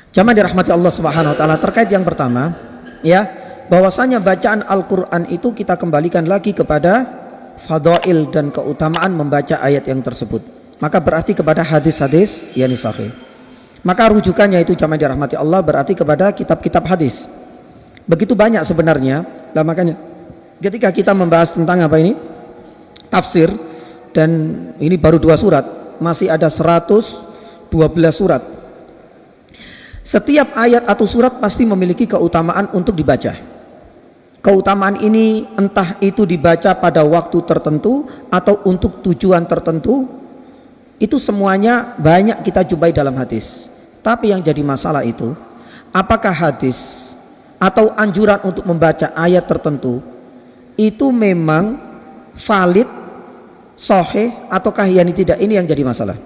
Jamaah dirahmati Allah Subhanahu wa taala, terkait yang pertama ya, bahwasanya bacaan Al-Qur'an itu kita kembalikan lagi kepada fadail dan keutamaan membaca ayat yang tersebut. Maka berarti kepada hadis-hadis yang sahih. Maka rujukannya itu jamaah dirahmati Allah berarti kepada kitab-kitab hadis. Begitu banyak sebenarnya. Nah, makanya ketika kita membahas tentang apa ini? Tafsir, dan ini baru 2 surat, masih ada 112 surat. Setiap ayat atau surat pasti memiliki keutamaan untuk dibaca. Keutamaan ini entah itu dibaca pada waktu tertentu atau untuk tujuan tertentu, itu semuanya banyak kita jumpai dalam hadis. Tapi yang jadi masalah itu, apakah hadis atau anjuran untuk membaca ayat tertentu itu memang valid, sahih, ataukah yang tidak? Ini yang jadi masalah.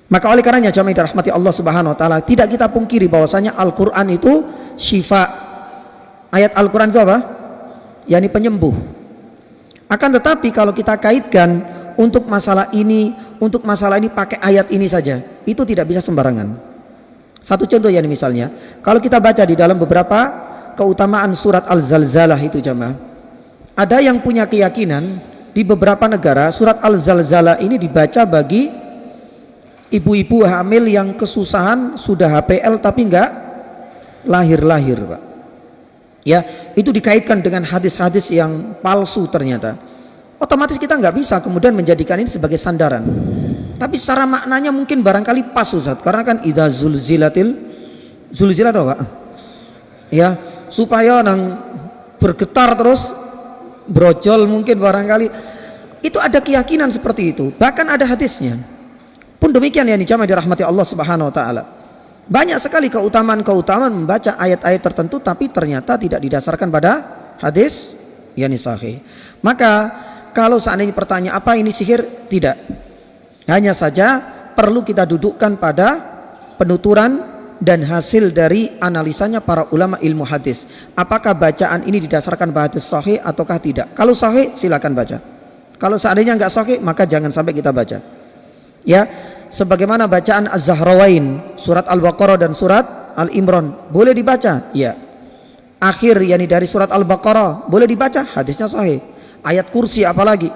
Maka oleh karenanya jamaah dirahmati Allah Subhanahu wa taala, tidak kita pungkiri bahwasanya Al-Qur'an itu syifa. Ayat Al-Qur'an itu apa? Yani penyembuh. Akan tetapi kalau kita kaitkan untuk masalah ini pakai ayat ini saja, itu tidak bisa sembarangan. Satu contoh ya, misalnya kalau kita baca di dalam beberapa keutamaan surat Al-Zalzalah itu jamaah, ada yang punya keyakinan di beberapa negara surat Al-Zalzalah ini dibaca bagi ibu-ibu hamil yang kesusahan sudah HPL tapi enggak lahir-lahir, Pak. Ya, itu dikaitkan dengan hadis-hadis yang palsu ternyata. Otomatis kita nggak bisa kemudian menjadikan ini sebagai sandaran. Tapi secara maknanya mungkin barangkali pas, Ustaz. Karena kan idza zulzilat apa? Ya, supaya nang bergetar terus brojol mungkin barangkali. Itu ada keyakinan seperti itu. Bahkan ada hadisnya. Pun demikian ya jamaah dirahmati Allah Subhanahu wa taala. Banyak sekali keutamaan-keutamaan membaca ayat-ayat tertentu tapi ternyata tidak didasarkan pada hadis yang sahih. Maka kalau seandainya pertanyaan apa ini sihir? Tidak. Hanya saja perlu kita dudukkan pada penuturan dan hasil dari analisanya para ulama ilmu hadis. Apakah bacaan ini didasarkan pada hadis sahih ataukah tidak? Kalau sahih silakan baca. Kalau seandainya enggak sahih maka jangan sampai kita baca. Ya, sebagaimana bacaan Az-Zahrawain, surat Al-Baqarah dan surat Al-Imran boleh dibaca, ya. Akhir yakni dari surat Al-Baqarah boleh dibaca, hadisnya sahih. Ayat kursi apalagi.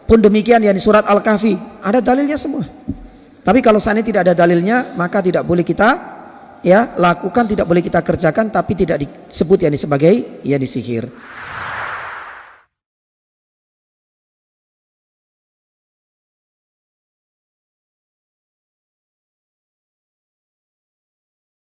Pun demikian yakni surat Al-Kahfi, ada dalilnya semua. Tapi kalau seandainya tidak ada dalilnya, maka tidak boleh kita lakukan, tidak boleh kita kerjakan, tapi tidak disebut yakni sebagai yakni sihir.